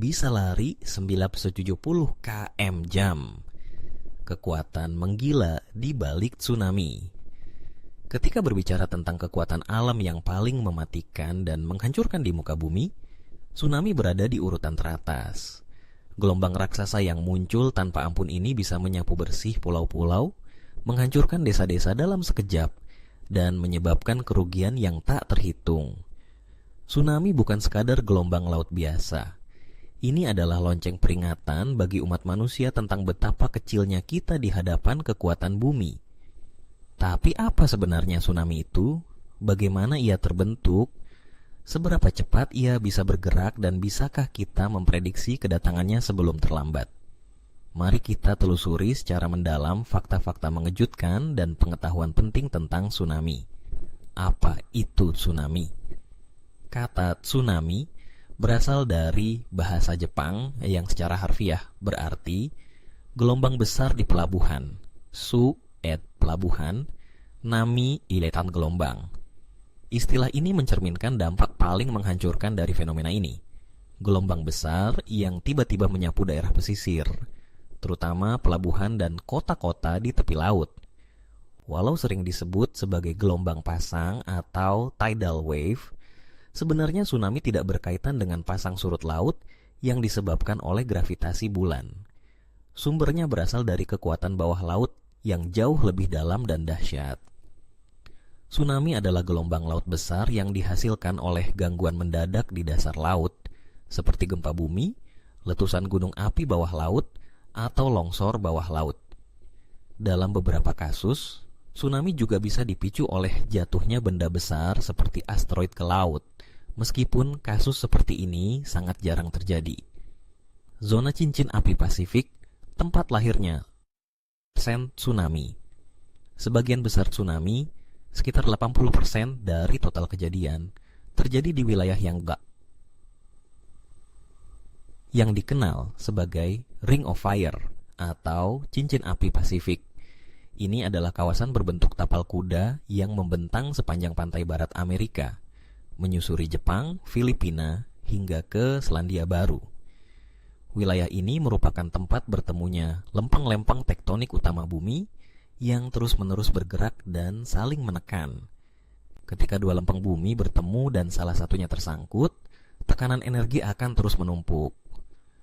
bisa lari 970 km jam. Kekuatan menggila di balik tsunami. Ketika berbicara tentang kekuatan alam yang paling mematikan dan menghancurkan di muka bumi, tsunami berada di urutan teratas. Gelombang raksasa yang muncul tanpa ampun ini bisa menyapu bersih pulau-pulau, menghancurkan desa-desa dalam sekejap, dan menyebabkan kerugian yang tak terhitung. Tsunami bukan sekadar gelombang laut biasa. Ini adalah lonceng peringatan bagi umat manusia tentang betapa kecilnya kita di hadapan kekuatan bumi. Tapi apa sebenarnya tsunami itu? Bagaimana ia terbentuk? Seberapa cepat ia bisa bergerak dan bisakah kita memprediksi kedatangannya sebelum terlambat? Mari kita telusuri secara mendalam fakta-fakta mengejutkan dan pengetahuan penting tentang tsunami. Apa itu tsunami? Kata tsunami berasal dari bahasa Jepang yang secara harfiah berarti gelombang besar di pelabuhan. Su pelabuhan, nami iletan gelombang. Istilah ini mencerminkan dampak paling menghancurkan dari fenomena ini. Gelombang besar yang tiba-tiba menyapu daerah pesisir, terutama pelabuhan dan kota-kota di tepi laut. Walau sering disebut sebagai gelombang pasang atau tidal wave, sebenarnya tsunami tidak berkaitan dengan pasang surut laut yang disebabkan oleh gravitasi bulan. Sumbernya berasal dari kekuatan bawah laut yang jauh lebih dalam dan dahsyat. Tsunami adalah gelombang laut besar yang dihasilkan oleh gangguan mendadak di dasar laut, seperti gempa bumi, letusan gunung api bawah laut, atau longsor bawah laut. Dalam beberapa kasus, tsunami juga bisa dipicu oleh jatuhnya benda besar seperti asteroid ke laut, meskipun kasus seperti ini sangat jarang terjadi. Zona cincin api Pasifik, tempat lahirnya tsunami. Sebagian besar tsunami, sekitar 80% dari total kejadian, terjadi di wilayah yang dikenal sebagai Ring of Fire atau cincin api Pasifik. Ini adalah kawasan berbentuk tapal kuda yang membentang sepanjang pantai barat Amerika, menyusuri Jepang, Filipina, hingga ke Selandia Baru. Wilayah ini merupakan tempat bertemunya lempeng-lempeng tektonik utama bumi yang terus-menerus bergerak dan saling menekan. Ketika dua lempeng bumi bertemu dan salah satunya tersangkut, tekanan energi akan terus menumpuk.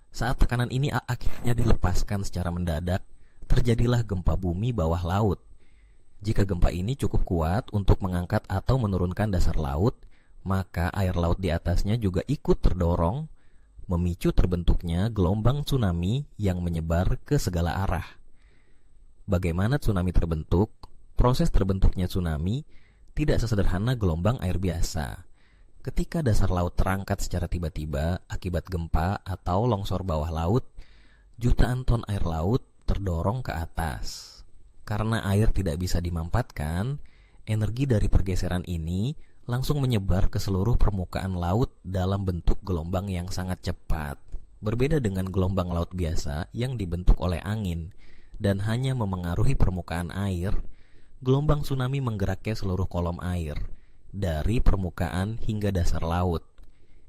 Saat tekanan ini akhirnya dilepaskan secara mendadak, terjadilah gempa bumi bawah laut. Jika gempa ini cukup kuat untuk mengangkat atau menurunkan dasar laut, maka air laut di atasnya juga ikut terdorong, memicu terbentuknya gelombang tsunami yang menyebar ke segala arah. Bagaimana tsunami terbentuk? Proses terbentuknya tsunami tidak sesederhana gelombang air biasa. Ketika dasar laut terangkat secara tiba-tiba akibat gempa atau longsor bawah laut, jutaan ton air laut terdorong ke atas. Karena air tidak bisa dimampatkan, energi dari pergeseran ini langsung menyebar ke seluruh permukaan laut dalam bentuk gelombang yang sangat cepat. Berbeda dengan gelombang laut biasa yang dibentuk oleh angin dan hanya memengaruhi permukaan air, gelombang tsunami menggerakkan seluruh kolom air, dari permukaan hingga dasar laut.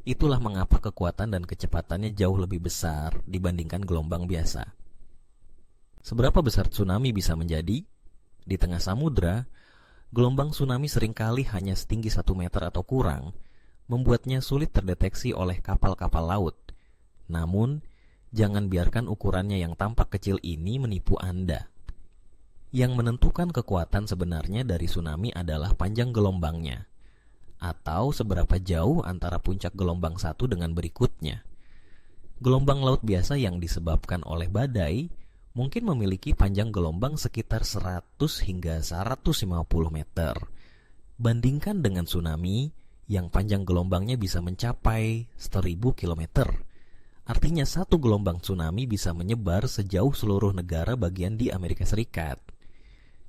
Itulah mengapa kekuatan dan kecepatannya jauh lebih besar dibandingkan gelombang biasa. Seberapa besar tsunami bisa menjadi? Di tengah samudra, gelombang tsunami seringkali hanya setinggi 1 meter atau kurang, membuatnya sulit terdeteksi oleh kapal-kapal laut. Namun, jangan biarkan ukurannya yang tampak kecil ini menipu Anda. Yang menentukan kekuatan sebenarnya dari tsunami adalah panjang gelombangnya, atau seberapa jauh antara puncak gelombang satu dengan berikutnya. Gelombang laut biasa yang disebabkan oleh badai mungkin memiliki panjang gelombang sekitar 100 hingga 150 meter. Bandingkan dengan tsunami yang panjang gelombangnya bisa mencapai 1000 km. Artinya satu gelombang tsunami bisa menyebar sejauh seluruh negara bagian di Amerika Serikat.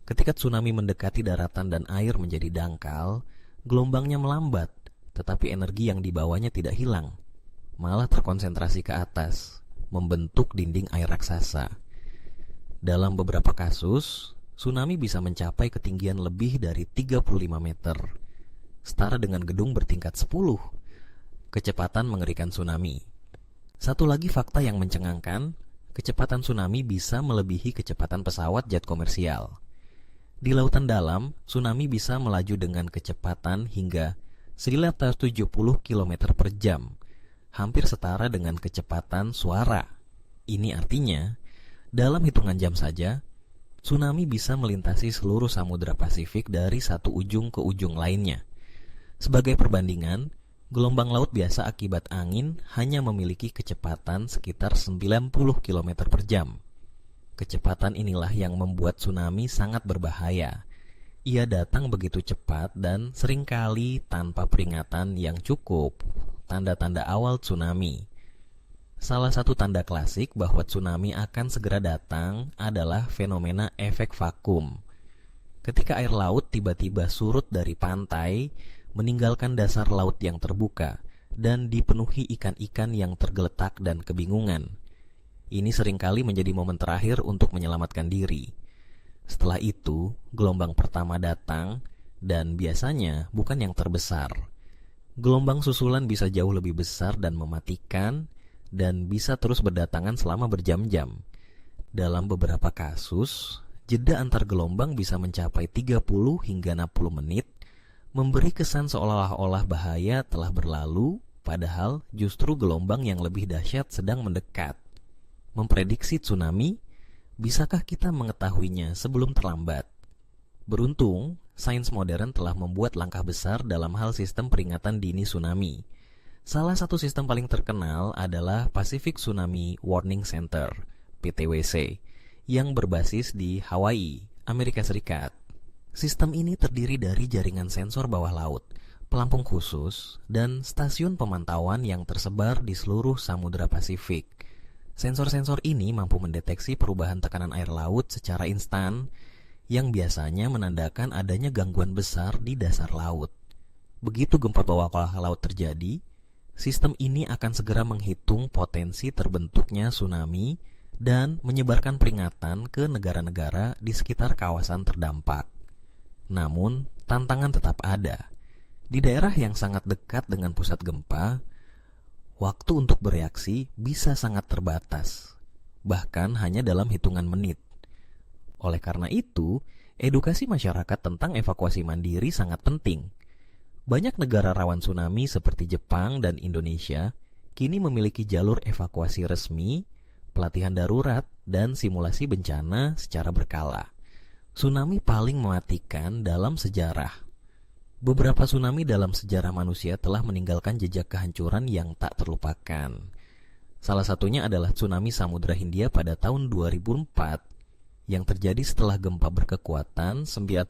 Ketika tsunami mendekati daratan dan air menjadi dangkal, gelombangnya melambat, tetapi energi yang dibawanya tidak hilang, malah terkonsentrasi ke atas, membentuk dinding air raksasa. Dalam beberapa kasus, tsunami bisa mencapai ketinggian lebih dari 35 meter, setara dengan gedung bertingkat 10. Kecepatan mengerikan tsunami. Satu lagi fakta yang mencengangkan, kecepatan tsunami bisa melebihi kecepatan pesawat jet komersial. Di lautan dalam, tsunami bisa melaju dengan kecepatan hingga 970 km per jam, hampir setara dengan kecepatan suara. Ini artinya, dalam hitungan jam saja, tsunami bisa melintasi seluruh Samudra Pasifik dari satu ujung ke ujung lainnya. Sebagai perbandingan, gelombang laut biasa akibat angin hanya memiliki kecepatan sekitar 90 km per jam. Kecepatan inilah yang membuat tsunami sangat berbahaya. Ia datang begitu cepat dan seringkali tanpa peringatan yang cukup. Tanda-tanda awal tsunami. Salah satu tanda klasik bahwa tsunami akan segera datang adalah fenomena efek vakum. Ketika air laut tiba-tiba surut dari pantai, meninggalkan dasar laut yang terbuka dan dipenuhi ikan-ikan yang tergeletak dan kebingungan. Ini seringkali menjadi momen terakhir untuk menyelamatkan diri. Setelah itu, gelombang pertama datang dan biasanya bukan yang terbesar. Gelombang susulan bisa jauh lebih besar dan mematikan dan bisa terus berdatangan selama berjam-jam. Dalam beberapa kasus, jeda antar gelombang bisa mencapai 30 hingga 60 menit, memberi kesan seolah-olah bahaya telah berlalu, padahal justru gelombang yang lebih dahsyat sedang mendekat. Memprediksi tsunami, bisakah kita mengetahuinya sebelum terlambat? Beruntung, sains modern telah membuat langkah besar dalam hal sistem peringatan dini tsunami. Salah satu sistem paling terkenal adalah Pacific Tsunami Warning Center, PTWC, yang berbasis di Hawaii, Amerika Serikat. Sistem ini terdiri dari jaringan sensor bawah laut, pelampung khusus, dan stasiun pemantauan yang tersebar di seluruh Samudra Pasifik. Sensor-sensor ini mampu mendeteksi perubahan tekanan air laut secara instan, yang biasanya menandakan adanya gangguan besar di dasar laut. Begitu gempa bawah laut terjadi, sistem ini akan segera menghitung potensi terbentuknya tsunami dan menyebarkan peringatan ke negara-negara di sekitar kawasan terdampak. Namun, tantangan tetap ada. Di daerah yang sangat dekat dengan pusat gempa, waktu untuk bereaksi bisa sangat terbatas, bahkan hanya dalam hitungan menit. Oleh karena itu, edukasi masyarakat tentang evakuasi mandiri sangat penting. Banyak negara rawan tsunami seperti Jepang dan Indonesia kini memiliki jalur evakuasi resmi, pelatihan darurat, dan simulasi bencana secara berkala. Tsunami paling mematikan dalam sejarah. Beberapa tsunami dalam sejarah manusia telah meninggalkan jejak kehancuran yang tak terlupakan. Salah satunya adalah tsunami Samudra Hindia pada tahun 2004 yang terjadi setelah gempa berkekuatan 9,1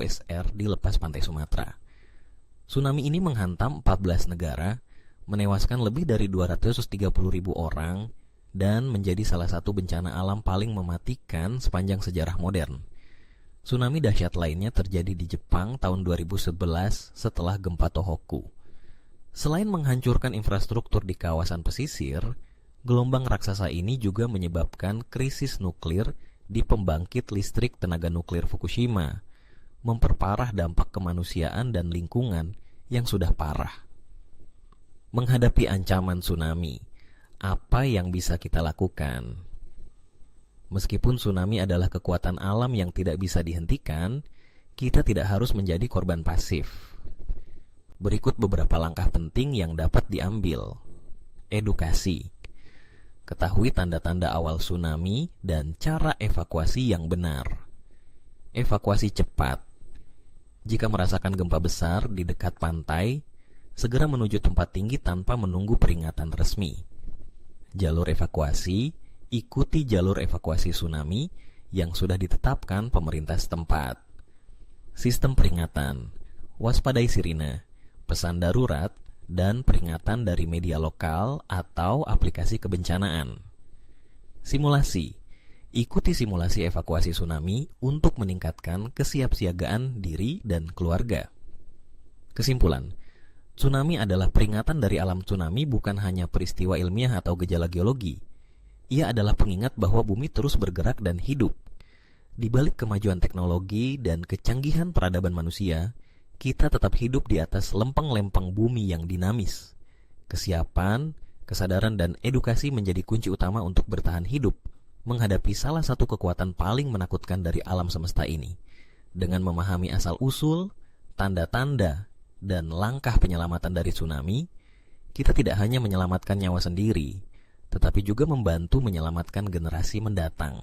SR di lepas pantai Sumatera. Tsunami ini menghantam 14 negara, menewaskan lebih dari 230.000 orang, dan menjadi salah satu bencana alam paling mematikan sepanjang sejarah modern. Tsunami dahsyat lainnya terjadi di Jepang tahun 2011 setelah gempa Tohoku. Selain menghancurkan infrastruktur di kawasan pesisir, gelombang raksasa ini juga menyebabkan krisis nuklir di pembangkit listrik tenaga nuklir Fukushima, memperparah dampak kemanusiaan dan lingkungan yang sudah parah. Menghadapi ancaman tsunami, apa yang bisa kita lakukan? Meskipun tsunami adalah kekuatan alam yang tidak bisa dihentikan, kita tidak harus menjadi korban pasif. Berikut beberapa langkah penting yang dapat diambil. Edukasi. Ketahui tanda-tanda awal tsunami dan cara evakuasi yang benar. Evakuasi cepat. Jika merasakan gempa besar di dekat pantai, segera menuju tempat tinggi tanpa menunggu peringatan resmi. Jalur evakuasi. Ikuti jalur evakuasi tsunami yang sudah ditetapkan pemerintah setempat. Sistem peringatan, waspadai sirine, pesan darurat, dan peringatan dari media lokal atau aplikasi kebencanaan. Simulasi, ikuti simulasi evakuasi tsunami untuk meningkatkan kesiapsiagaan diri dan keluarga. Kesimpulan, tsunami adalah peringatan dari alam tsunami, bukan hanya peristiwa ilmiah atau gejala geologi. Ia adalah pengingat bahwa bumi terus bergerak dan hidup. Di balik kemajuan teknologi dan kecanggihan peradaban manusia, kita tetap hidup di atas lempeng-lempeng bumi yang dinamis. Kesiapan, Kesadaran dan edukasi menjadi kunci utama untuk bertahan hidup menghadapi salah satu kekuatan paling menakutkan dari alam semesta ini. Dengan memahami asal-usul, tanda-tanda, dan langkah penyelamatan dari tsunami, kita tidak hanya menyelamatkan nyawa sendiri, tetapi juga membantu menyelamatkan generasi mendatang.